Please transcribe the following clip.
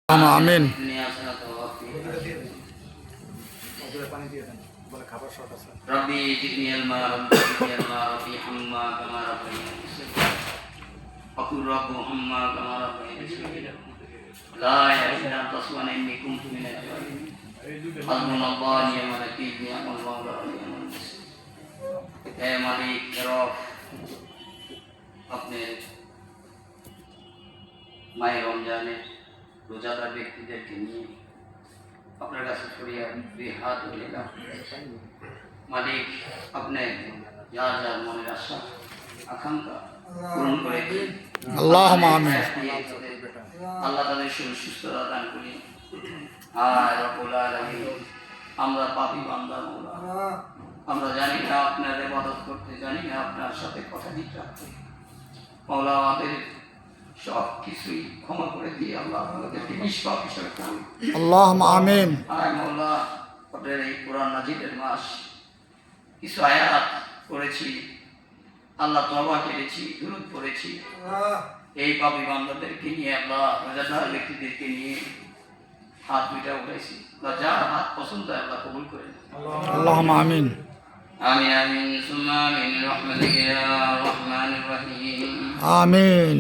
আমিন। ربي زدني علما ربي زدني علما ربي حما كما ربياني صغيرا وقل رب حما كما ربياني صغيرا لا اله الا انت سبحانك اني كنت من الظالمين حسبنا الله ونعم الوكيل نعم المولى ونعم النصير اے مالک رب अपने মায়ের রমজানের রোজাদার ব্যক্তিদেরকে নিয়ে আপনার কাছে ছড়িয়ে দুই হাত দিলাম মালিক আপনি যার যার মনের আশা আকাঙ্ক্ষা পূরণ করে দিন আল্লাহুম্মা আমিন। আল্লাহ তাদের শরীর সুস্থতা দান করি। আর রব্বুল আলামিন আমরা পাপী বান্দা মওলা, আমরা জানি না আপনার ইবাদত করতে, জানি না আপনার সাথে কথা দিতে রাখতে। মওলা আমাদের সব কিছুই ক্ষমা করে দিয়ে আল্লাহ আমাদেরকে নিষ্পাপ হিসেবে করুন। আল্লাহুম্মা আমিন। আর মওলা আপনার এই কোরআন নাজিলের মাস কিছু আয়াত পড়েছি, আল্লাহ তওবা করেছি, দুরূদ পড়েছি, এই পাপী বান্দাদেরকে নিয়ে আল্লাহ রোজাদার ব্যক্তিদেরকে নিয়ে হাত দুইটা উঠাইছি। যার হাত পছন্দ আল্লাহ কবুল করে আল্লাহুম্মা আমিন। আমিন আমিন সুম্মা আমিন রহমাতিকা ইয়া রহমানির রহিম আমিন।